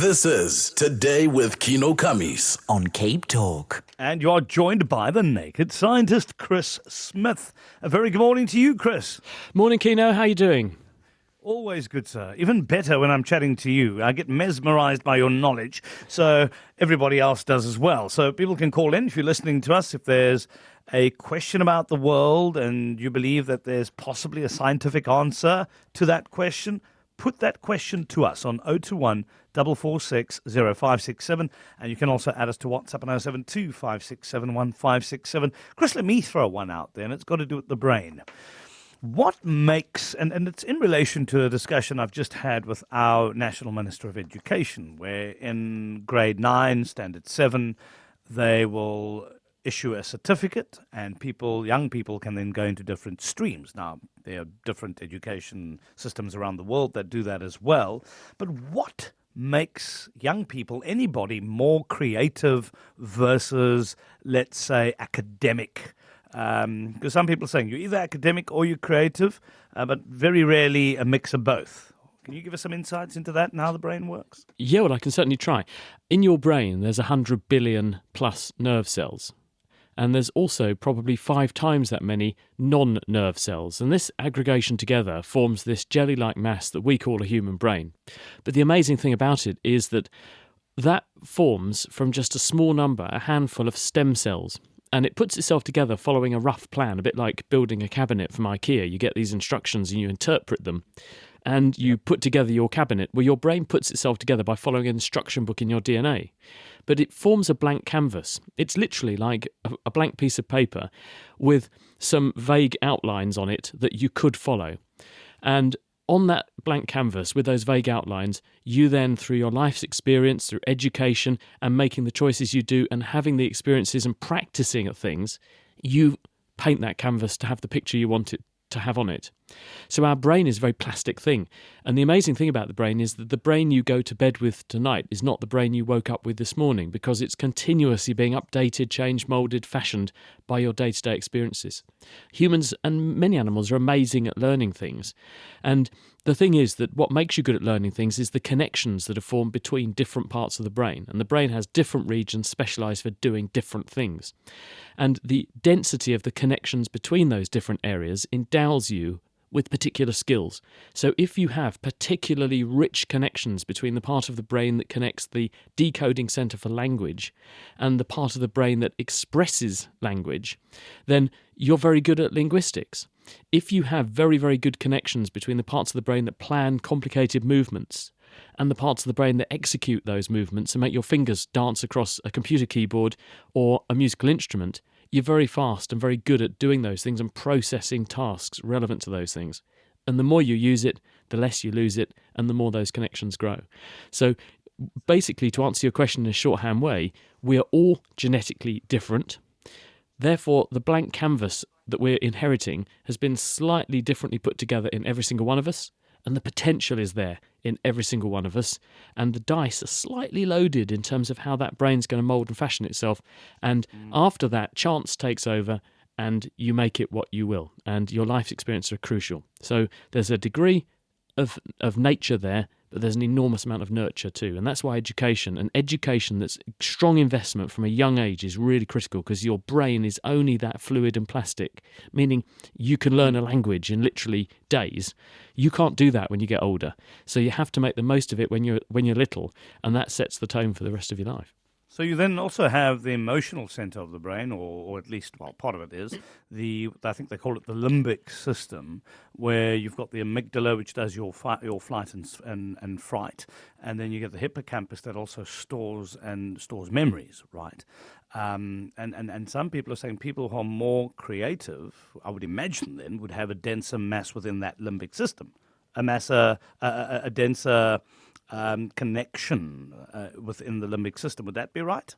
This is Today with Kino Kamis on Cape Talk. And you are joined by the naked scientist, Chris Smith. A very good morning to you, Chris. Morning, Kino. How you doing? Always good, sir. Even better when I'm chatting to you. I get mesmerized by your knowledge, so everybody else does as well. So people can call in if you're listening to us. If there's a question about the world and you believe that there's possibly a scientific answer to that question, put that question to us on 021 446 0567, and you can also add us to WhatsApp on 072 567 1567. Chris, let me throw one out there, and it's got to do with the brain. What makes, and it's in relation to a discussion I've just had with our National Minister of Education, where in grade 9, standard 7, they will issue a certificate, and young people can then go into different streams. Now, there are different education systems around the world that do that as well. But what makes young people, anybody, more creative versus, let's say, academic? Because some people are saying you're either academic or you're creative, but very rarely a mix of both. Can you give us some insights into that and how the brain works? Yeah, well, I can certainly try. In your brain, there's 100 billion plus nerve cells. And there's also probably 5 times that many non-nerve cells. And this aggregation together forms this jelly-like mass that we call a human brain. But the amazing thing about it is that forms from just a small number, a handful of stem cells. And it puts itself together following a rough plan, a bit like building a cabinet from IKEA. You get these instructions and you interpret them, and you put together your cabinet. Well, your brain puts itself together by following an instruction book in your DNA. But it forms a blank canvas. It's literally like a blank piece of paper with some vague outlines on it that you could follow. And on that blank canvas with those vague outlines, you then, through your life's experience, through education and making the choices you do and having the experiences and practicing at things, you paint that canvas to have the picture you want it to have on it. So our brain is a very plastic thing. And the amazing thing about the brain is that the brain you go to bed with tonight is not the brain you woke up with this morning, because it's continuously being updated, changed, moulded, fashioned by your day-to-day experiences. Humans and many animals are amazing at learning things. And the thing is that what makes you good at learning things is the connections that are formed between different parts of the brain. And the brain has different regions specialised for doing different things. And the density of the connections between those different areas endows you with particular skills. So if you have particularly rich connections between the part of the brain that connects the decoding centre for language and the part of the brain that expresses language, then you're very good at linguistics. If you have very, very good connections between the parts of the brain that plan complicated movements and the parts of the brain that execute those movements and make your fingers dance across a computer keyboard or a musical instrument, you're very fast and very good at doing those things and processing tasks relevant to those things. And the more you use it, the less you lose it, and the more those connections grow. So basically, to answer your question in a shorthand way, we are all genetically different. Therefore, the blank canvas that we're inheriting has been slightly differently put together in every single one of us, and the potential is there in every single one of us, and the dice are slightly loaded in terms of how that brain's going to mould and fashion itself, and after that, chance takes over, and you make it what you will, and your life's experiences are crucial. So there's a degree of nature there, but there's an enormous amount of nurture too. And that's why education that's strong investment from a young age is really critical, because your brain is only that fluid and plastic, meaning you can learn a language in literally days. You can't do that when you get older. So you have to make the most of it when you're little, and that sets the tone for the rest of your life. So you then also have the emotional center of the brain, or at least, well, part of it is, I think they call it the limbic system, where you've got the amygdala, which does your flight and fright, and then you get the hippocampus that also stores memories, right? And some people are saying people who are more creative, I would imagine then, would have a denser mass within that limbic system, a denser connection within the limbic system. Would that be right?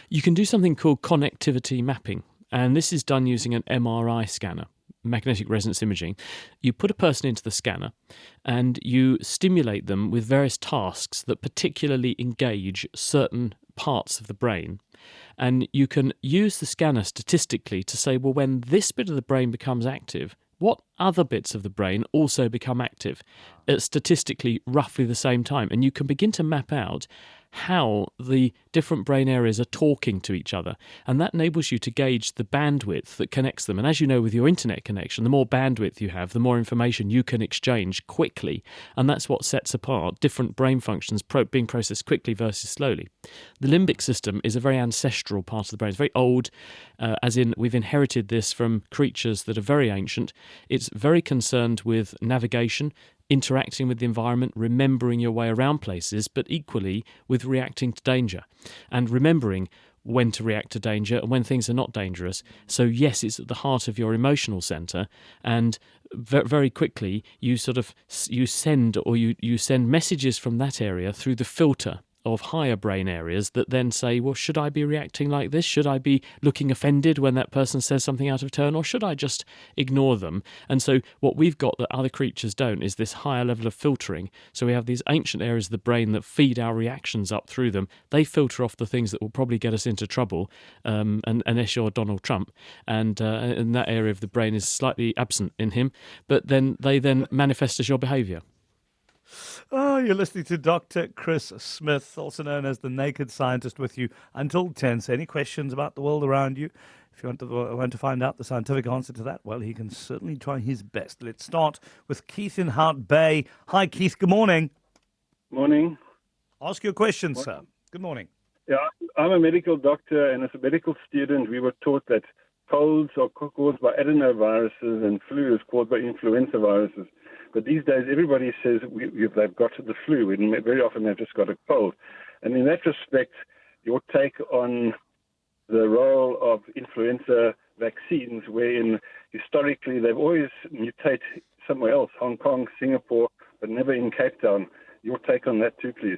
You can do something called connectivity mapping, and this is done using an MRI scanner, magnetic resonance imaging. You put a person into the scanner and you stimulate them with various tasks that particularly engage certain parts of the brain. And you can use the scanner statistically to say, well, when this bit of the brain becomes active, what other bits of the brain also become active at statistically roughly the same time. And you can begin to map out how the different brain areas are talking to each other. And that enables you to gauge the bandwidth that connects them. And as you know, with your internet connection, the more bandwidth you have, the more information you can exchange quickly. And that's what sets apart different brain functions being processed quickly versus slowly. The limbic system is a very ancestral part of the brain. It's very old, as in we've inherited this from creatures that are very ancient. It's very concerned with navigation, interacting with the environment, remembering your way around places, but equally with reacting to danger and remembering when to react to danger and when things are not dangerous. So yes, it's at the heart of your emotional centre, and very quickly you send messages from that area through the filter of higher brain areas that then say, well, should I be reacting like this? Should I be looking offended when that person says something out of turn, or should I just ignore them? And so what we've got that other creatures don't is this higher level of filtering. So we have these ancient areas of the brain that feed our reactions up through them. They filter off the things that will probably get us into trouble, unless you're Donald Trump. And that area of the brain is slightly absent in him, but then they manifest as your behaviour. Oh, you're listening to Dr. Chris Smith, also known as the Naked Scientist, with you until 10. So any questions about the world around you? If you want to find out the scientific answer to that, well, he can certainly try his best. Let's start with Keith in Hart Bay. Hi, Keith. Good morning. Morning. Ask your question, sir. Good morning. Yeah, I'm a medical doctor, and as a medical student, we were taught that colds are caused by adenoviruses and flu is caused by influenza viruses. But these days, everybody says they've got the flu, and very often they've just got a cold. And in that respect, your take on the role of influenza vaccines, wherein historically they've always mutated somewhere else, Hong Kong, Singapore, but never in Cape Town. Your take on that too, please.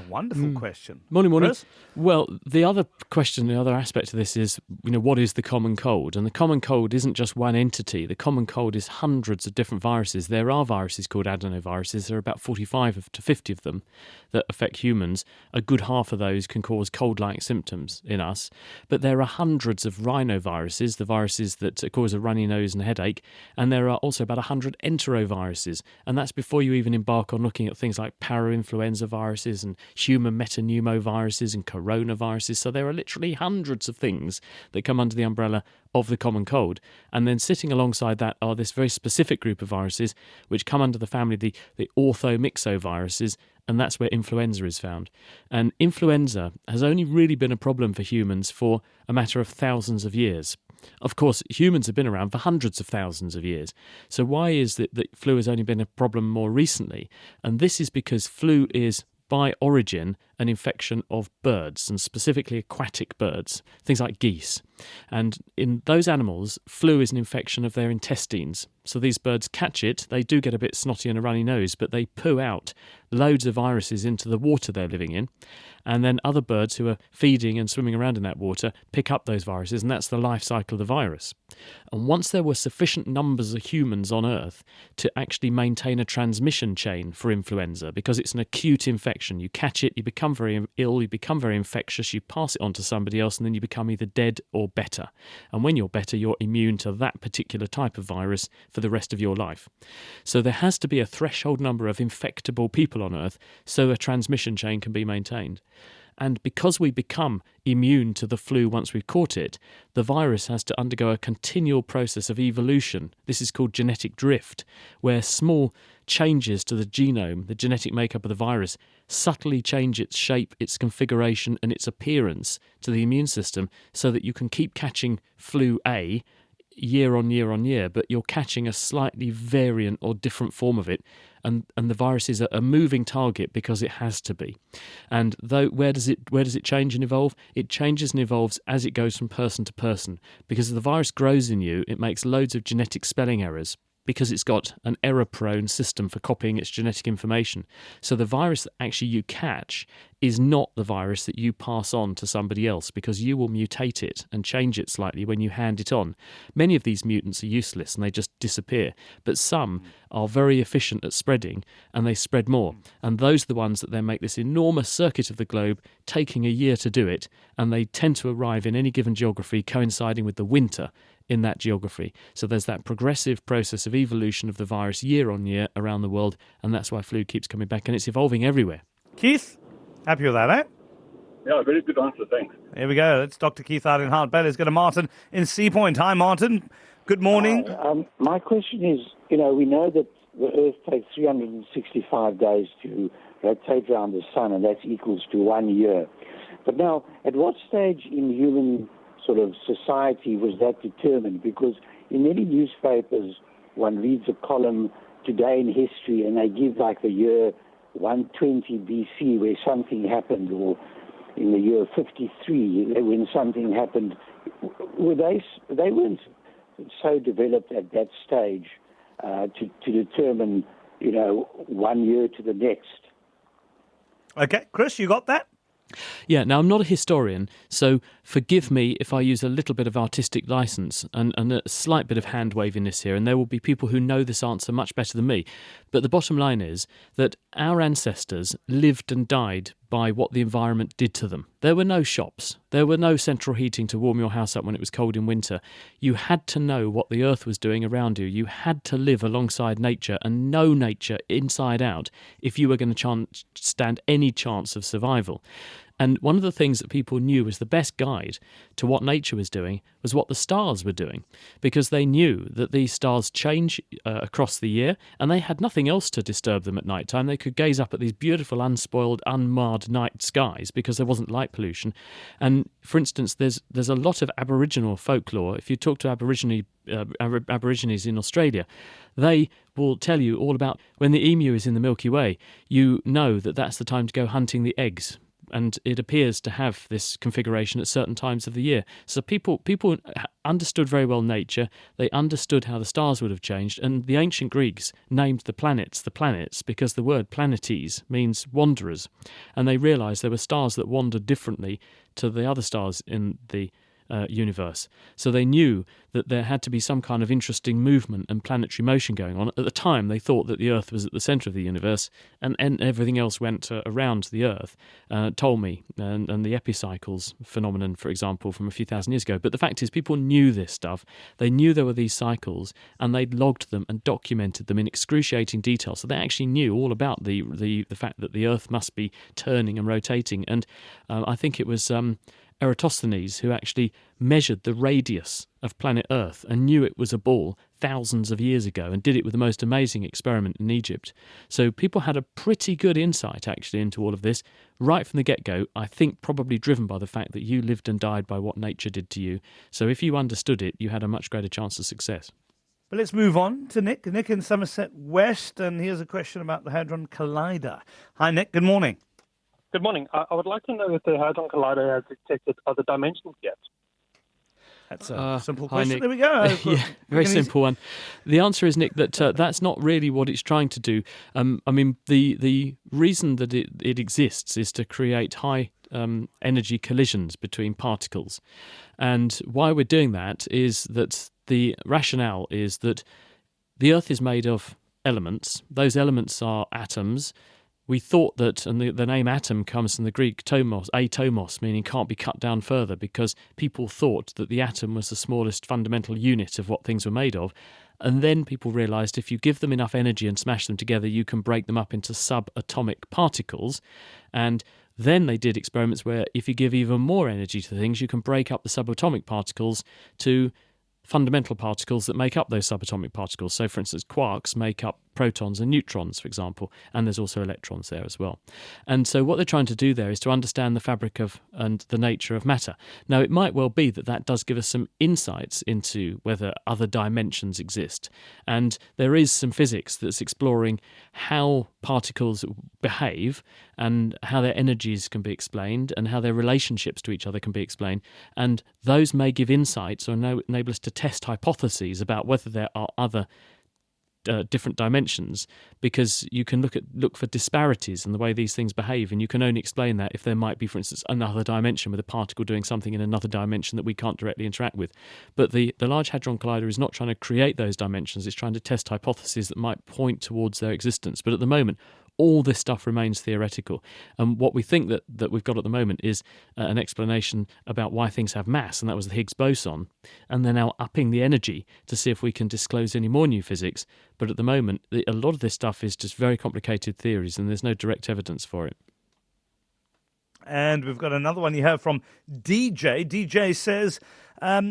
Wonderful question. Morning. Chris? Well, the other question, the other aspect of this is, what is the common cold? And the common cold isn't just one entity. The common cold is hundreds of different viruses. There are viruses called adenoviruses. There are about 45 to 50 of them that affect humans. A good half of those can cause cold-like symptoms in us. But there are hundreds of rhinoviruses, the viruses that cause a runny nose and a headache. And there are also about 100 enteroviruses. And that's before you even embark on looking at things like parainfluenza viruses and human metapneumoviruses and coronaviruses. So there are literally hundreds of things that come under the umbrella of the common cold. And then sitting alongside that are this very specific group of viruses which come under the family, the orthomyxoviruses, and that's where influenza is found. And influenza has only really been a problem for humans for a matter of thousands of years. Of course, humans have been around for hundreds of thousands of years. So why is it that flu has only been a problem more recently? And this is because flu is, by origin, an infection of birds, and specifically aquatic birds, things like geese. And in those animals, flu is an infection of their intestines. So these birds catch it, they do get a bit snotty and a runny nose, but they poo out loads of viruses into the water they're living in. And then other birds who are feeding and swimming around in that water pick up those viruses, and that's the life cycle of the virus. And once there were sufficient numbers of humans on Earth to actually maintain a transmission chain for influenza, because it's an acute infection, you catch it, you become very ill, you become very infectious, you pass it on to somebody else, and then you become either dead or better. And when you're better, you're immune to that particular type of virus for the rest of your life. So there has to be a threshold number of infectable people on Earth so a transmission chain can be maintained. And because we become immune to the flu once we've caught it, the virus has to undergo a continual process of evolution. This is called genetic drift, where small changes to the genome, the genetic makeup of the virus, subtly change its shape, its configuration, and its appearance to the immune system so that you can keep catching flu A year on year on year, but you're catching a slightly variant or different form of it, and the virus is a moving target because it has to be. And though where does it change and evolve? It changes and evolves as it goes from person to person, because as the virus grows in you, it makes loads of genetic spelling errors, because it's got an error-prone system for copying its genetic information. So the virus that actually you catch is not the virus that you pass on to somebody else, because you will mutate it and change it slightly when you hand it on. Many of these mutants are useless and they just disappear, but some are very efficient at spreading and they spread more. And those are the ones that then make this enormous circuit of the globe, taking a year to do it, and they tend to arrive in any given geography coinciding with the winter in that geography. So there's that progressive process of evolution of the virus year on year around the world, and that's why flu keeps coming back, and it's evolving everywhere. Keith, happy with that, eh? Yeah, very good answer. Thanks. Here we go. It's Dr. Keith out in Hart Bay. Let's go to Martin in Sea Point. Hi, Martin. Good morning. My question is, we know that the Earth takes 365 days to rotate around the sun, and that equals to 1 year. But now, at what stage in human sort of society was that determined? Because in many newspapers, one reads a column today in history, and they give like the year 120 BC where something happened, or in the year 53 when something happened. They weren't so developed at that stage to determine, 1 year to the next. Okay, Chris, you got that? Yeah, now I'm not a historian, so forgive me if I use a little bit of artistic license and a slight bit of hand-waviness here, and there will be people who know this answer much better than me. But the bottom line is that our ancestors lived and died by what the environment did to them. There were no shops. There were no central heating to warm your house up when it was cold in winter. You had to know what the earth was doing around you. You had to live alongside nature and know nature inside out if you were going to stand any chance of survival. And one of the things that people knew was the best guide to what nature was doing was what the stars were doing, because they knew that these stars change across the year, and they had nothing else to disturb them at night time. They could gaze up at these beautiful, unspoiled, unmarred night skies because there wasn't light pollution. And for instance, there's a lot of Aboriginal folklore. If you talk to Aborigines in Australia, they will tell you all about when the emu is in the Milky Way. You know that that's the time to go hunting the eggs, and it appears to have this configuration at certain times of the year. So people understood very well nature. They understood how the stars would have changed, and the ancient Greeks named the planets because the word planetes means wanderers, and they realised there were stars that wandered differently to the other stars in the universe. So they knew that there had to be some kind of interesting movement and planetary motion going on. At the time, they thought that the Earth was at the centre of the universe, and everything else went around the Earth. Ptolemy and the epicycles phenomenon, for example, from a few thousand years ago. But the fact is, people knew this stuff. They knew there were these cycles, and they'd logged them and documented them in excruciating detail. So they actually knew all about the fact that the Earth must be turning and rotating. And I think it was Eratosthenes who actually measured the radius of planet Earth and knew it was a ball thousands of years ago, and did it with the most amazing experiment in Egypt. So people had a pretty good insight actually into all of this right from the get-go, I think probably driven by the fact that you lived and died by what nature did to you. So if you understood it, you had a much greater chance of success. But let's move on to Nick. Nick in Somerset West, and here's a question about the Hadron Collider. Hi, Nick. Good morning. Good morning. I would like to know if the Hadron Collider has detected other dimensions yet. That's a simple hi, question. Nick. There we go. Yeah, very simple one. The answer is, Nick, that that's not really what it's trying to do. I mean, the reason that it exists is to create high energy collisions between particles. And why we're doing that is that the rationale is that the Earth is made of elements. Those elements are atoms. We thought that, and the name atom comes from the Greek tomos, atomos, meaning can't be cut down further, because people thought that the atom was the smallest fundamental unit of what things were made of. And then people realised if you give them enough energy and smash them together, you can break them up into subatomic particles. And then they did experiments where if you give even more energy to things, you can break up the subatomic particles to fundamental particles that make up those subatomic particles. So, for instance, quarks make up protons and neutrons, for example, and there's also electrons there as well. And so what they're trying to do there is to understand the fabric of and the nature of matter. Now, it might well be that that does give us some insights into whether other dimensions exist. And there is some physics that's exploring how particles behave and how their energies can be explained and how their relationships to each other can be explained. And those may give insights or enable us to test hypotheses about whether there are other different dimensions, because you can look for disparities in the way these things behave, and you can only explain that if there might be, for instance, another dimension with a particle doing something in another dimension that we can't directly interact with. But the Large Hadron Collider is not trying to create those dimensions, it's trying to test hypotheses that might point towards their existence. But at the moment, all this stuff remains theoretical. And what we think that we've got at the moment is an explanation about why things have mass, and that was the Higgs boson. And they're now upping the energy to see if we can disclose any more new physics. But at the moment, a lot of this stuff is just very complicated theories, and there's no direct evidence for it. And we've got another one you have from DJ. DJ says,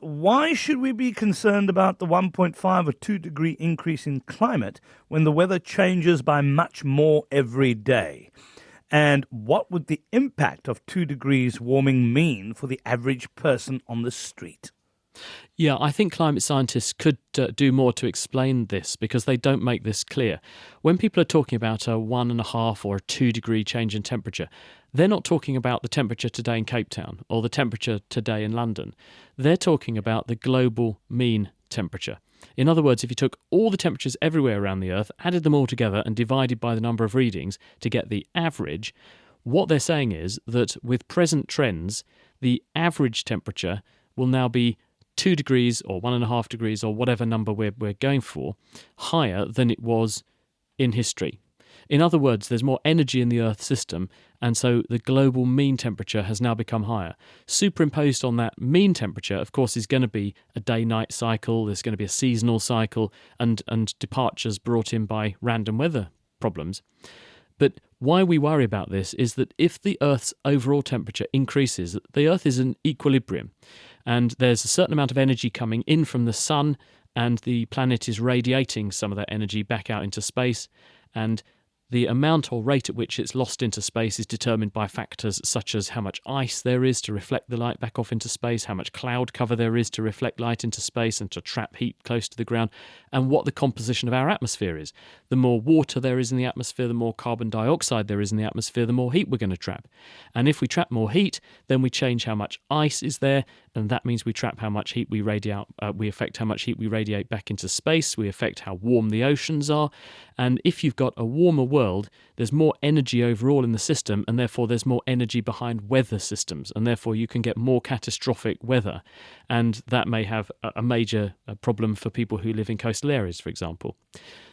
why should we be concerned about the 1.5 or 2 degree increase in climate when the weather changes by much more every day? And what would the impact of 2 degrees warming mean for the average person on the street? Yeah, I think climate scientists could do more to explain this because they don't make this clear. When people are talking about a 1.5 or a 2 degree change in temperature, they're not talking about the temperature today in Cape Town or the temperature today in London. They're talking about the global mean temperature. In other words, if you took all the temperatures everywhere around the Earth, added them all together and divided by the number of readings to get the average, what they're saying is that with present trends, the average temperature will now be 2 degrees or 1.5 degrees or whatever number we're going for, higher than it was in history. In other words, there's more energy in the Earth system, and so the global mean temperature has now become higher. Superimposed on that mean temperature, of course, is going to be a day-night cycle, there's going to be a seasonal cycle, and departures brought in by random weather problems. But why we worry about this is that if the Earth's overall temperature increases, the Earth is in equilibrium, and there's a certain amount of energy coming in from the sun, and the planet is radiating some of that energy back out into space, and the amount or rate at which it's lost into space is determined by factors such as how much ice there is to reflect the light back off into space, how much cloud cover there is to reflect light into space and to trap heat close to the ground, and what the composition of our atmosphere is. The more water there is in the atmosphere, the more carbon dioxide there is in the atmosphere, the more heat we're going to trap. And if we trap more heat, then we change how much ice is there, and that means we trap how much heat we radiate. We affect how much heat we radiate back into space. We affect how warm the oceans are. And if you've got a warmer world, there's more energy overall in the system, and therefore there's more energy behind weather systems, and therefore you can get more catastrophic weather. And that may have a major problem for people who live in coastal areas, for example.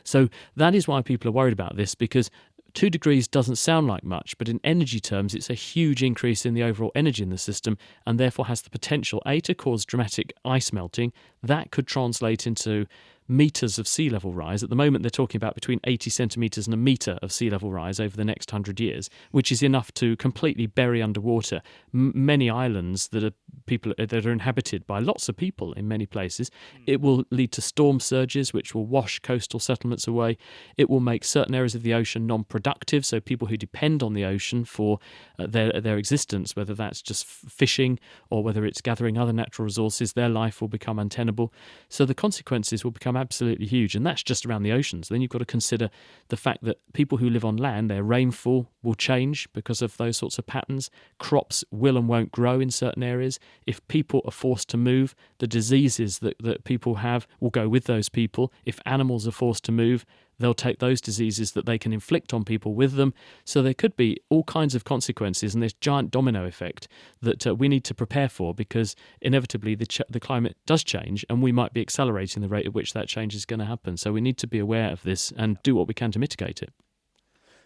So that is why people are worried about this, because 2 degrees doesn't sound like much, but in energy terms, it's a huge increase in the overall energy in the system, and therefore has the potential, A, to cause dramatic ice melting. That could translate into metres of sea level rise. At the moment, they're talking about between 80 centimetres and a metre of sea level rise over the next 100 years, which is enough to completely bury underwater many islands that are inhabited by lots of people in many places. It will lead to storm surges, which will wash coastal settlements away. It will make certain areas of the ocean non-productive, so people who depend on the ocean for their existence, whether that's just fishing or whether it's gathering other natural resources, their life will become untenable. So the consequences will become absolutely huge, and that's just around the oceans. Then you've got to consider the fact that people who live on land, their rainfall will change because of those sorts of patterns. Crops will and won't grow in certain areas. If people are forced to move, the diseases that people have will go with those people. If animals are forced to move, they'll take those diseases that they can inflict on people with them. So there could be all kinds of consequences and this giant domino effect that we need to prepare for, because inevitably the climate does change, and we might be accelerating the rate at which that change is going to happen. So we need to be aware of this and do what we can to mitigate it.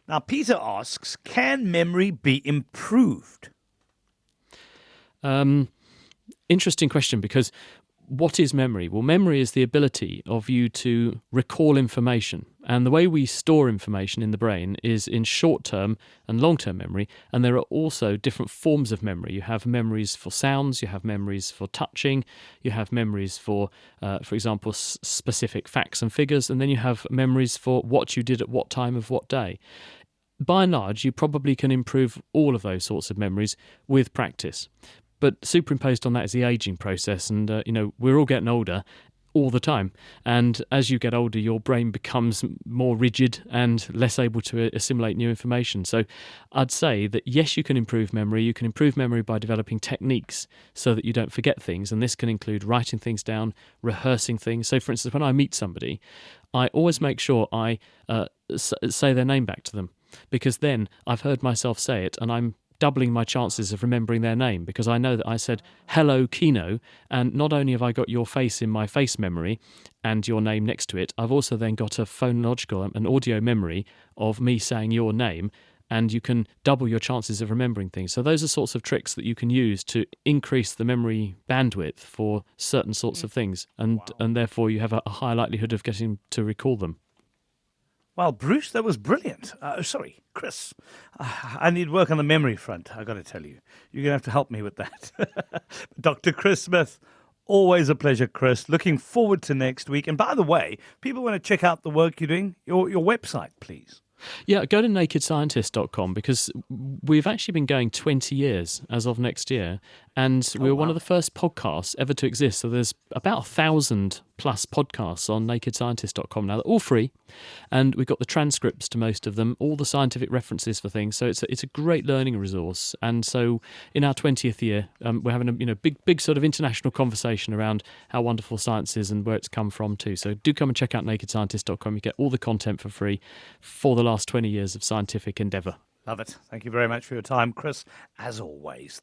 Now, Peter asks, can memory be improved? Interesting question, because what is memory? Well, memory is the ability of you to recall information. And the way we store information in the brain is in short-term and long-term memory. And there are also different forms of memory. You have memories for sounds, you have memories for touching, you have memories for example, specific facts and figures, and then you have memories for what you did at what time of what day. By and large, you probably can improve all of those sorts of memories with practice. But superimposed on that is the aging process, and we're all getting older all the time. And as you get older, your brain becomes more rigid and less able to assimilate new information. So I'd say that yes, you can improve memory. You can improve memory by developing techniques so that you don't forget things. And this can include writing things down, rehearsing things. So for instance, when I meet somebody, I always make sure I say their name back to them, because then I've heard myself say it and I'm doubling my chances of remembering their name, because I know that I said, hello, Kino, and not only have I got your face in my face memory and your name next to it, I've also then got a phonological, an audio memory of me saying your name, and you can double your chances of remembering things. So those are sorts of tricks that you can use to increase the memory bandwidth for certain sorts of things, and therefore you have a higher likelihood of getting to recall them. Well, Bruce, that was brilliant. Sorry, Chris. I need work on the memory front, I've got to tell you. You're going to have to help me with that. Dr. Chris Smith, always a pleasure, Chris. Looking forward to next week. And by the way, people want to check out the work you're doing, your website, please. Yeah, go to nakedscientist.com, because we've actually been going 20 years as of next year, and we were one of the first podcasts ever to exist. So there's about 1,000 plus podcasts on nakedscientist.com now. They're all free, and we've got the transcripts to most of them, all the scientific references for things. So it's a great learning resource. And so in our 20th year, we're having a big sort of international conversation around how wonderful science is and where it's come from too. So do come and check out nakedscientist.com. You get all the content for free for the last 20 years of scientific endeavour. Love it. Thank you very much for your time, Chris, as always.